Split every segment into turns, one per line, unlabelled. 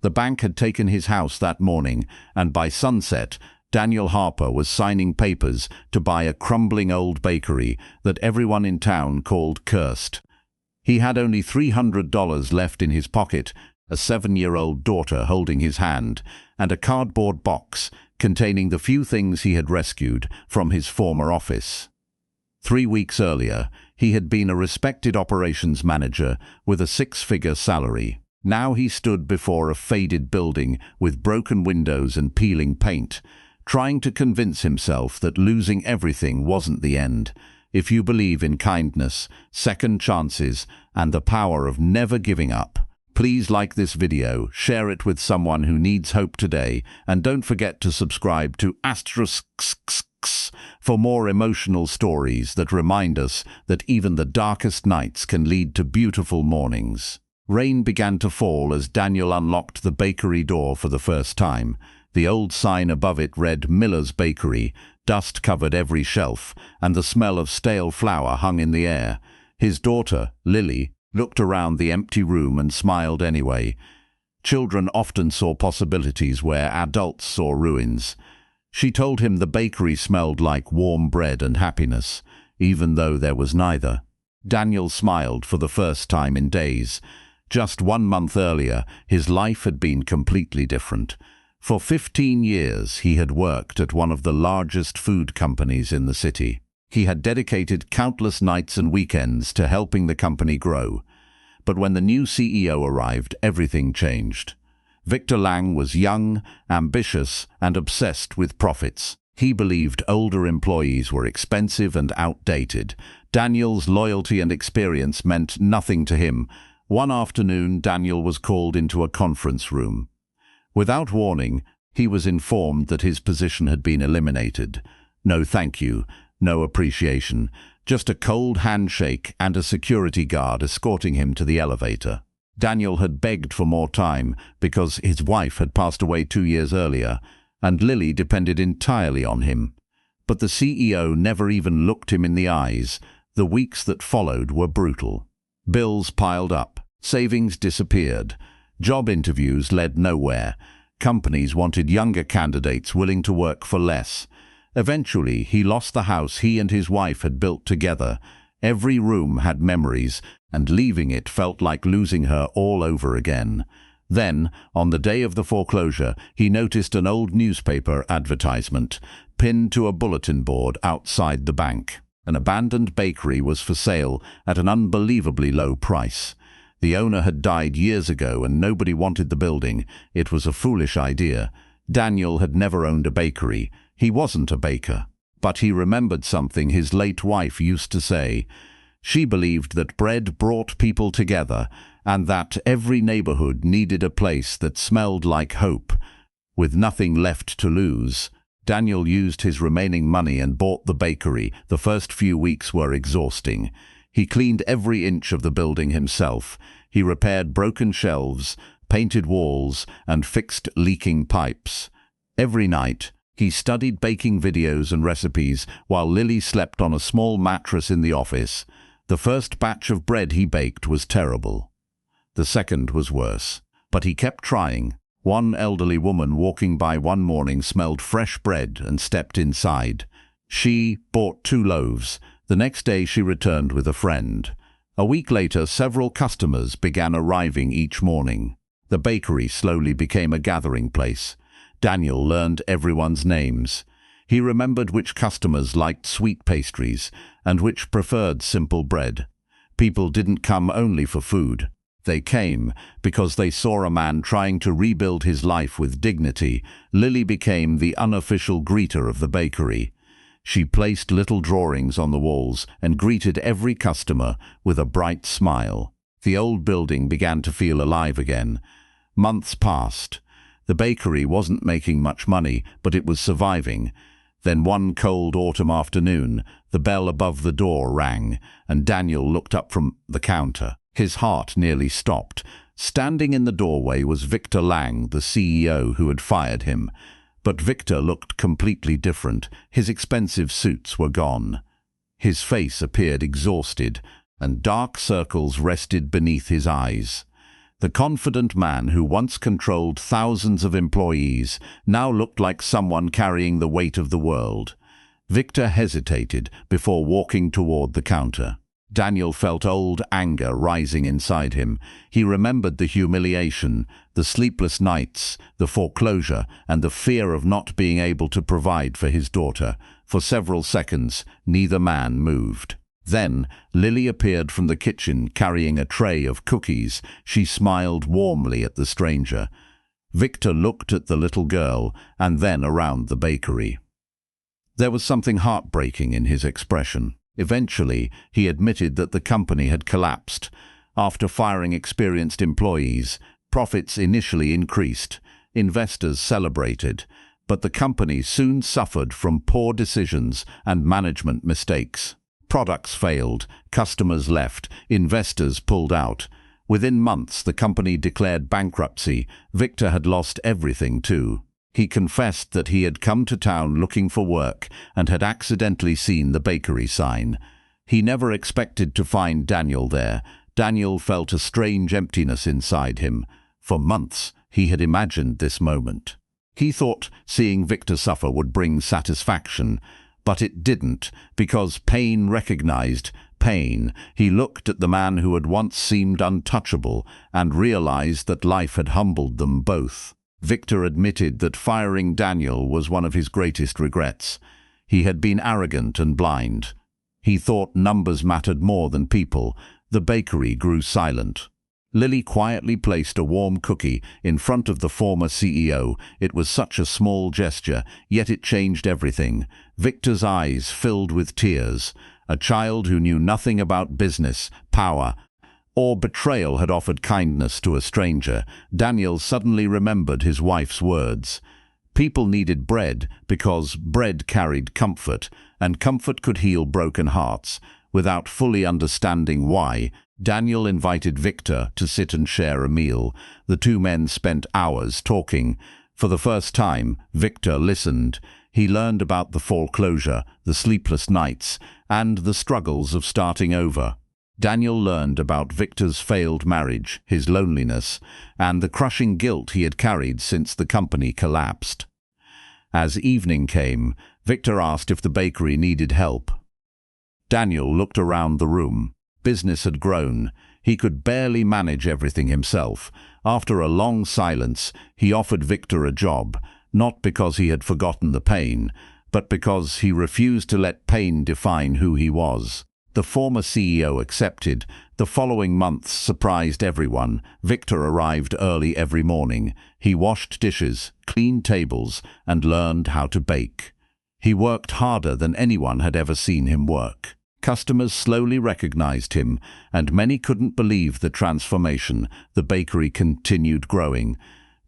The bank had taken his house that morning, and by sunset, Daniel Harper was signing papers to buy a crumbling old bakery that everyone in town called cursed. He had only $300 left in his pocket, a 7-year-old daughter holding his hand, and a cardboard box containing the few things he had rescued from his former office. 3 weeks earlier, he had been a respected operations manager with a 6-figure salary. Now he stood before a faded building with broken windows and peeling paint, trying to convince himself that losing everything wasn't the end. If you believe in kindness, second chances, and the power of never giving up, please like this video, share it with someone who needs hope today, and don't forget to subscribe to **** for more emotional stories that remind us that even the darkest nights can lead to beautiful mornings. Rain began to fall as Daniel unlocked the bakery door for the first time. The old sign above it read Miller's Bakery. Dust covered every shelf, and the smell of stale flour hung in the air. His daughter, Lily, looked around the empty room and smiled anyway. Children often saw possibilities where adults saw ruins. She told him the bakery smelled like warm bread and happiness, even though there was neither. Daniel smiled for the first time in days. Just 1 month earlier, his life had been completely different. For 15 years, he had worked at one of the largest food companies in the city. He had dedicated countless nights and weekends to helping the company grow. But when the new CEO arrived, everything changed. Victor Lang was young, ambitious, and obsessed with profits. He believed older employees were expensive and outdated. Daniel's loyalty and experience meant nothing to him. One afternoon, Daniel was called into a conference room. Without warning, he was informed that his position had been eliminated. No thank you, no appreciation, just a cold handshake and a security guard escorting him to the elevator. Daniel had begged for more time because his wife had passed away 2 years earlier, and Lily depended entirely on him. But the CEO never even looked him in the eyes. The weeks that followed were brutal. Bills piled up, savings disappeared, job interviews led nowhere. Companies wanted younger candidates willing to work for less. Eventually, he lost the house he and his wife had built together. Every room had memories, and leaving it felt like losing her all over again. Then, on the day of the foreclosure, he noticed an old newspaper advertisement pinned to a bulletin board outside the bank. An abandoned bakery was for sale at an unbelievably low price. The owner had died years ago and nobody wanted the building. It was a foolish idea. Daniel had never owned a bakery. He wasn't a baker. But he remembered something his late wife used to say. She believed that bread brought people together and that every neighborhood needed a place that smelled like hope. With nothing left to lose, Daniel used his remaining money and bought the bakery. The first few weeks were exhausting. He cleaned every inch of the building himself. He repaired broken shelves, painted walls, and fixed leaking pipes. Every night, he studied baking videos and recipes while Lily slept on a small mattress in the office. The first batch of bread he baked was terrible. The second was worse. But he kept trying. One elderly woman walking by one morning smelled fresh bread and stepped inside. She bought 2 loaves. The next day she returned with a friend. A week later, several customers began arriving each morning. The bakery slowly became a gathering place. Daniel learned everyone's names. He remembered which customers liked sweet pastries and which preferred simple bread. People didn't come only for food. They came because they saw a man trying to rebuild his life with dignity. Lily became the unofficial greeter of the bakery. She placed little drawings on the walls and greeted every customer with a bright smile. The old building began to feel alive again. Months passed. The bakery wasn't making much money, but it was surviving. Then one cold autumn afternoon, the bell above the door rang, and Daniel looked up from the counter. His heart nearly stopped. Standing in the doorway was Victor Lang, the CEO who had fired him. But Victor looked completely different. His expensive suits were gone. His face appeared exhausted, and dark circles rested beneath his eyes. The confident man who once controlled thousands of employees now looked like someone carrying the weight of the world. Victor hesitated before walking toward the counter. Daniel felt old anger rising inside him. He remembered the humiliation, the sleepless nights, the foreclosure, and the fear of not being able to provide for his daughter. For several seconds, neither man moved. Then, Lily appeared from the kitchen carrying a tray of cookies. She smiled warmly at the stranger. Victor looked at the little girl and then around the bakery. There was something heartbreaking in his expression. Eventually, he admitted that the company had collapsed. After firing experienced employees, profits initially increased. Investors celebrated, but the company soon suffered from poor decisions and management mistakes. Products failed, customers left, investors pulled out. Within months, the company declared bankruptcy. Victor had lost everything too. He confessed that he had come to town looking for work and had accidentally seen the bakery sign. He never expected to find Daniel there. Daniel felt a strange emptiness inside him. For months, he had imagined this moment. He thought seeing Victor suffer would bring satisfaction, but it didn't, because pain recognized pain. He looked at the man who had once seemed untouchable and realized that life had humbled them both. Victor admitted that firing Daniel was one of his greatest regrets. He had been arrogant and blind. He thought numbers mattered more than people. The bakery grew silent. Lily quietly placed a warm cookie in front of the former CEO. It was such a small gesture, yet it changed everything. Victor's eyes filled with tears. A child who knew nothing about business, power, or betrayal had offered kindness to a stranger. Daniel suddenly remembered his wife's words. People needed bread because bread carried comfort, and comfort could heal broken hearts. Without fully understanding why, Daniel invited Victor to sit and share a meal. The two men spent hours talking. For the first time, Victor listened. He learned about the foreclosure, the sleepless nights, and the struggles of starting over. Daniel learned about Victor's failed marriage, his loneliness, and the crushing guilt he had carried since the company collapsed. As evening came, Victor asked if the bakery needed help. Daniel looked around the room. Business had grown. He could barely manage everything himself. After a long silence, he offered Victor a job, not because he had forgotten the pain, but because he refused to let pain define who he was. The former CEO accepted. The following months surprised everyone. Victor arrived early every morning. He washed dishes, cleaned tables, and learned how to bake. He worked harder than anyone had ever seen him work. Customers slowly recognized him, and many couldn't believe the transformation. The bakery continued growing.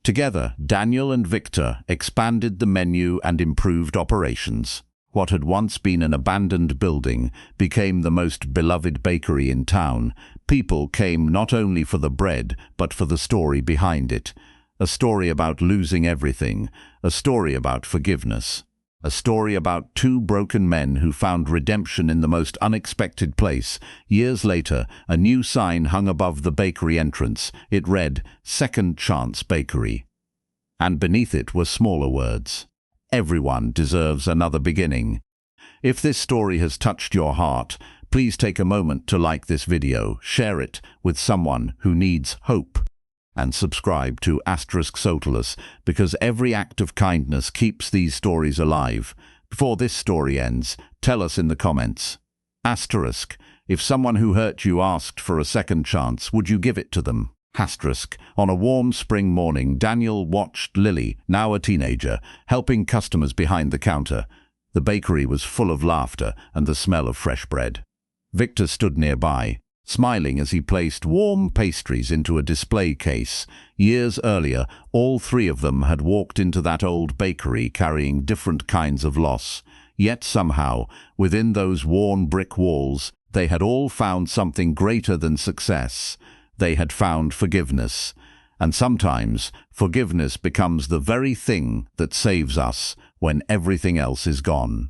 Together, Daniel and Victor expanded the menu and improved operations. What had once been an abandoned building became the most beloved bakery in town. People came not only for the bread, but for the story behind it. A story about losing everything. A story about forgiveness. A story about two broken men who found redemption in the most unexpected place. Years later, a new sign hung above the bakery entrance. It read, "Second Chance Bakery." And beneath it were smaller words. Everyone deserves another beginning. If this story has touched your heart, please take a moment to like this video, share it with someone who needs hope, and subscribe to *Sotalus, because every act of kindness keeps these stories alive. Before this story ends, tell us in the comments. If someone who hurt you asked for a second chance, would you give it to them? On a warm spring morning, Daniel watched Lily, now a teenager, helping customers behind the counter. The bakery was full of laughter and the smell of fresh bread. Victor stood nearby, smiling as he placed warm pastries into a display case. Years earlier, all three of them had walked into that old bakery carrying different kinds of loss. Yet somehow, within those worn brick walls, they had all found something greater than success. They had found forgiveness. And sometimes, forgiveness becomes the very thing that saves us when everything else is gone.